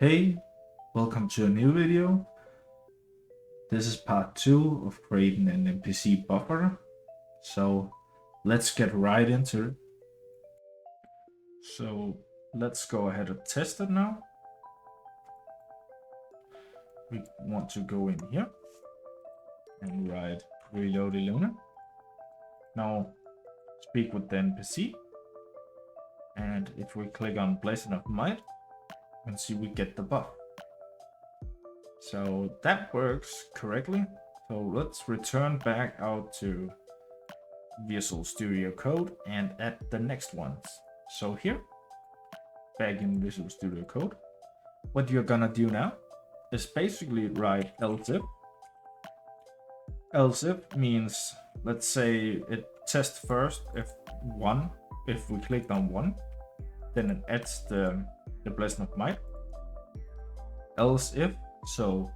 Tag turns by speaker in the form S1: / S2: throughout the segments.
S1: Hey, welcome to a new video. This is part 2 of creating an NPC buffer. So let's get right into it. So let's go ahead and test it now. We want to go in here and write reload Eluna. Now speak with the NPC. And if we click on Blessing of Might, you can see we get the buff. So that works correctly. So let's return back out to Visual Studio Code and add the next ones. So here, back in Visual Studio Code, what you're gonna do now is basically write else if. Else if means, let's say it tests first if we clicked on 1, then it adds the Blessing of Might. Else if, so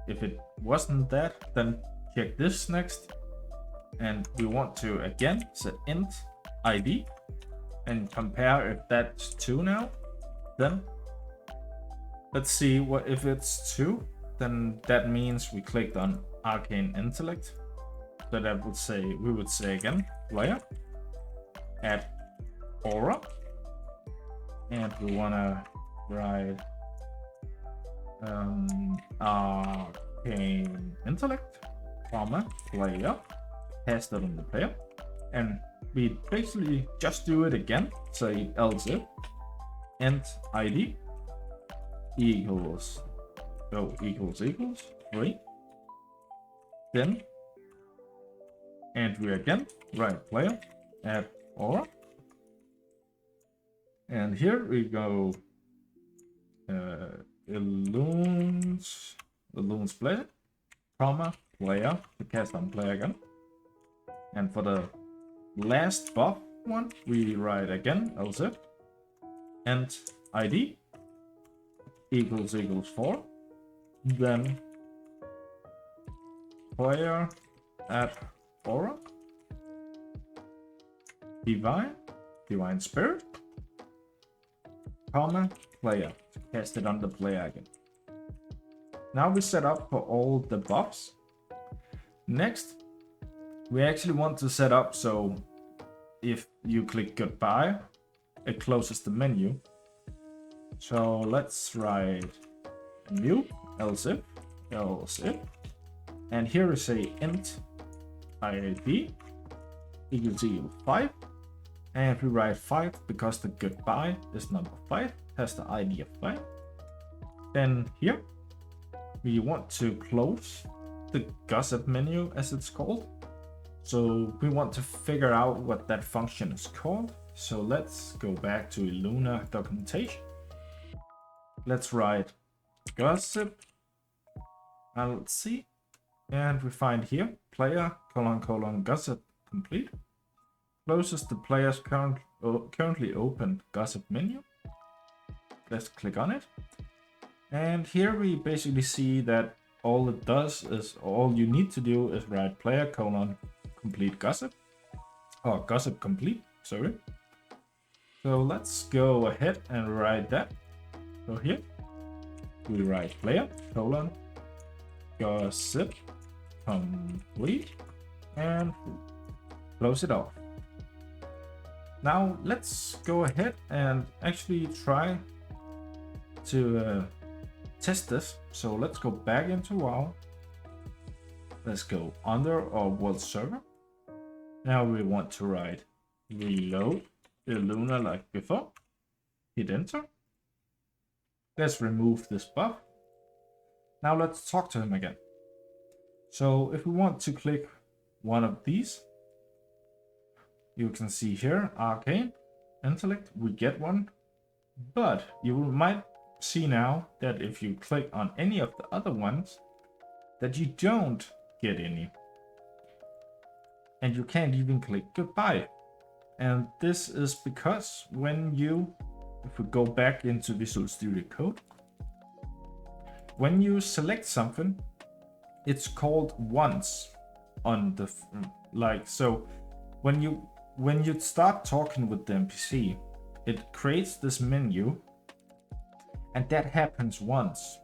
S1: if it wasn't that, then check this next. And we want to again set int ID and compare if that's 2 now. Then let's see what if it's 2, then that means we clicked on Arcane Intellect. So that would say we would say again player add aura, and we wanna write Arcane Intellect, comma, player, pass that on the player, and we basically just do it again. Say else if int ID equals 3, then and we again write player add aura, and here we go Eluna's player, comma, player, to cast on player again. And for the last buff one, we write again else if int ID equals 4, then player add aura, divine spirit, comma, player, to cast it on the player again. Now we set up for all the buffs. Next, we actually want to set up so if you click goodbye, it closes the menu. So let's write new else if, and here we say int ID equals 5, and we write 5 because the goodbye is number 5, has the ID of 5. Then here we want to close the gossip menu, as it's called. So we want to figure out what that function is called. So let's go back to Eluna documentation. Let's write gossip, and let's see, and we find here player : gossip complete, closes the player's currently opened gossip menu. Let's click on it, and here we basically see that all it does is, all you need to do is write player : complete gossip, or gossip complete, sorry. So let's go ahead and write that. So here we write player : gossip complete, and close it off. Now let's go ahead and actually try to test this. So let's go back into WoW. Let's go under our world server. Now we want to write reload Eluna like before. Hit enter. Let's remove this buff. Now let's talk to him again. So if we want to click one of these, you can see here Arcane Intellect, we get one. But you might see now that if you click on any of the other ones, that you don't get any. And you can't even click goodbye. And this is because if we go back into Visual Studio Code, when you select something, it's called once on the so when you start talking with the NPC, it creates this menu, and that happens once.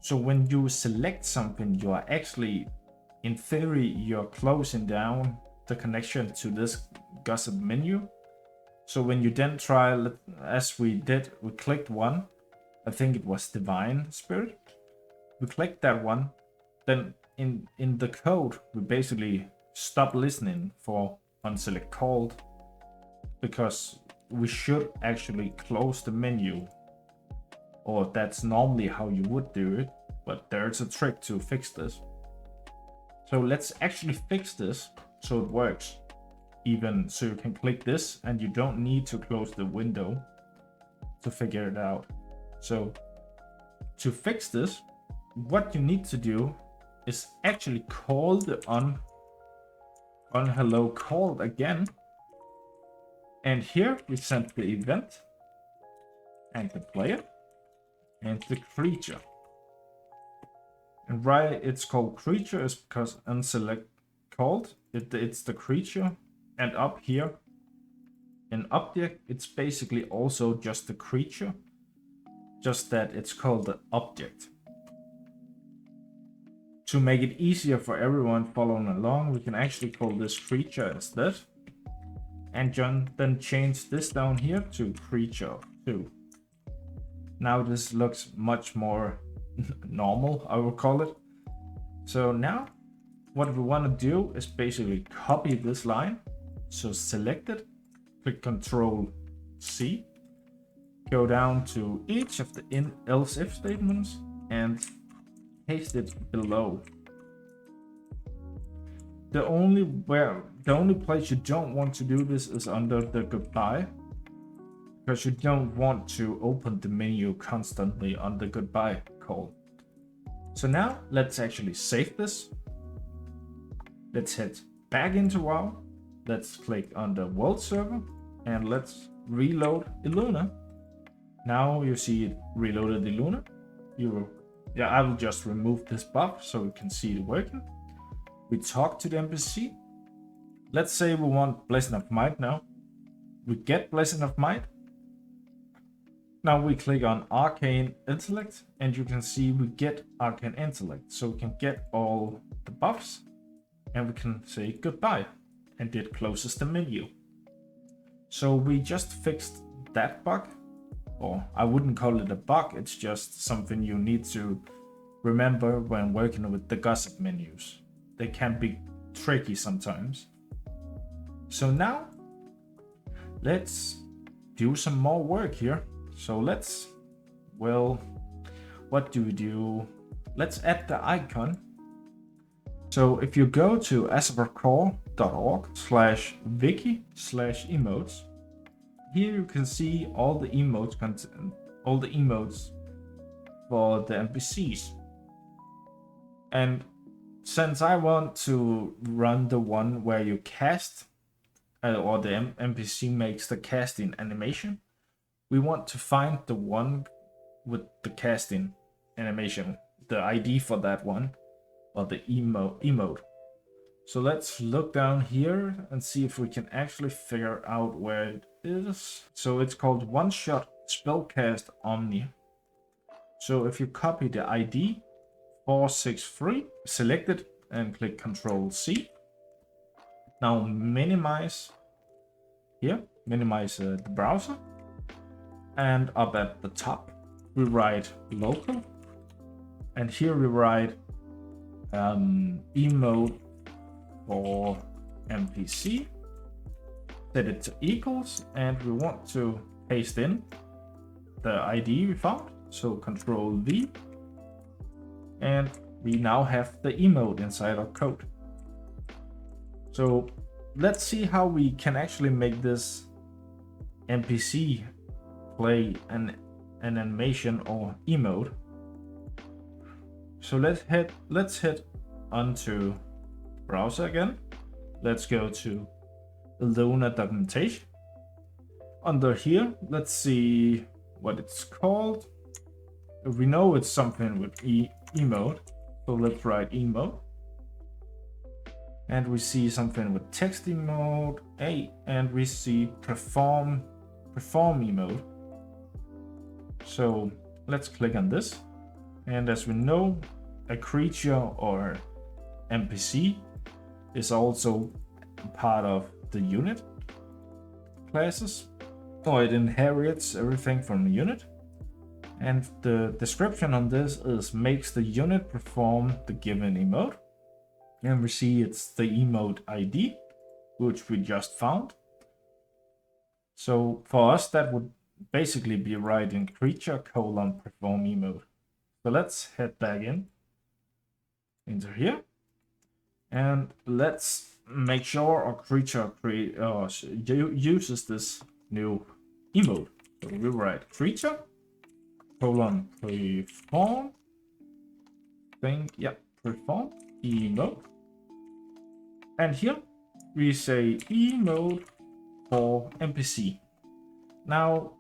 S1: So when you select something, you are actually, in theory, you're closing down the connection to this gossip menu. So when you then try, as we did, we clicked one, I think it was Divine Spirit. We clicked that one, then in the code, we basically stop listening for unselect called, because we should actually close the menu, or that's normally how you would do it, but there's a trick to fix this. So let's actually fix this so it works. Even so you can click this and you don't need to close the window to figure it out. So to fix this, what you need to do is actually call the hello called again. And here we send the event and the player and the creature. And why it's called creature is because unselect called, it's the creature. And up here in object, it's basically also just the creature, just that it's called the object. To make it easier for everyone following along, we can actually call this creature as this. And then change this down here to creature 2. Now this looks much more normal, I will call it. So now what we want to do is basically copy this line. So select it, click Control C, go down to each of the else if statements and paste it below. The only place you don't want to do this is under the goodbye, because you don't want to open the menu constantly on the goodbye call. So now let's actually save this. Let's head back into WoW. Let's click on the world server and let's reload Eluna. Now you see it reloaded Eluna. I will just remove this buff so we can see it working. We talk to the NPC. Let's say we want Blessing of Might now. We get Blessing of Might. Now we click on Arcane Intellect and you can see we get Arcane Intellect. So we can get all the buffs and we can say goodbye. And it closes the menu. So we just fixed that bug, or I wouldn't call it a bug, it's just something you need to remember when working with the gossip menus. They can be tricky sometimes. So now let's do some more work here. So what do we do? Let's add the icon. So if you go to AzerothCore.org/wiki/emotes, here you can see all the emotes for the NPCs. And since I want to run the one where you cast, or the NPC makes the casting animation, we want to find the one with the casting animation, the ID for that one, or the emote. So let's look down here and see if we can actually figure out where it is. So it's called One Shot Spellcast Omni. So if you copy the ID 463, select it and click Control C. Now minimize here, the browser. And up at the top, we write local. And here we write emote for NPC, set it to equals, and we want to paste in the ID we found. So Control V, and we now have the emote inside our code. So let's see how we can actually make this NPC play an animation or emote. So let's head onto browser again. Let's go to Eluna-compatible. Under here, let's see what it's called. We know it's something with emote, so let's write emote. And we see something with text emote, and we see perform emote. So let's click on this. And as we know, a creature or NPC is also part of the unit classes, or it inherits everything from the unit. And the description on this is makes the unit perform the given emote. And we see it's the emote ID, which we just found. So for us, that would basically be writing creature : perform emote. So let's head back into here. And let's make sure our creature uses this new emote. So we write creature : perform perform emote. And here we say emote for NPC. Now,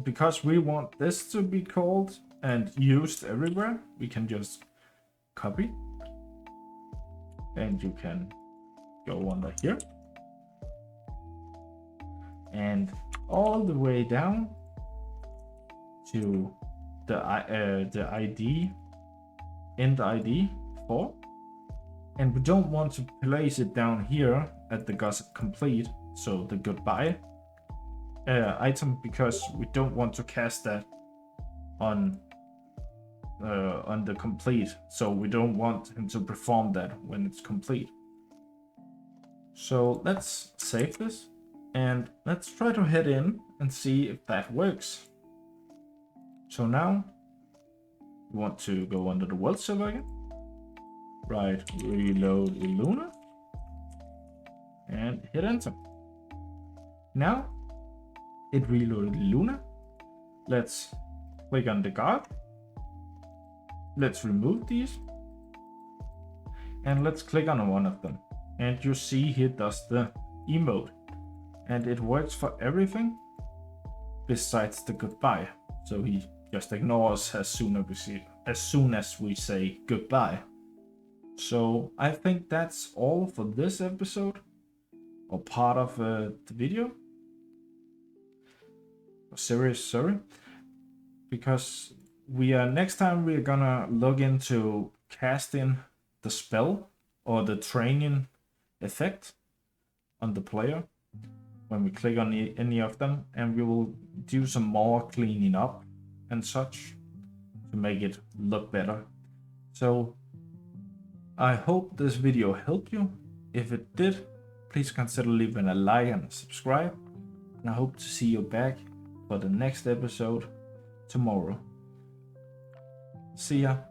S1: because we want this to be called and used everywhere, we can just copy. And you can go under here. And all the way down to the ID, end ID 4. And we don't want to place it down here at the gossip complete, so the goodbye item, because we don't want to cast that on the complete. So we don't want him to perform that when it's complete. So let's save this and let's try to head in and see if that works. So now we want to go under the world server again. Right, reload Eluna and hit enter. Now it reloaded Eluna. Let's click on the guard. Let's remove these and let's click on one of them. And you see here does the emote, and it works for everything besides the goodbye. So he just ignores as soon as we say goodbye. So I think that's all for this episode, or part of the video. Sorry, because next time we're gonna look into casting the spell or the training effect on the player when we click on any of them, and we will do some more cleaning up and such to make it look better. So I hope this video helped you. If it did, please consider leaving a like and a subscribe. And I hope to see you back for the next episode tomorrow. See ya.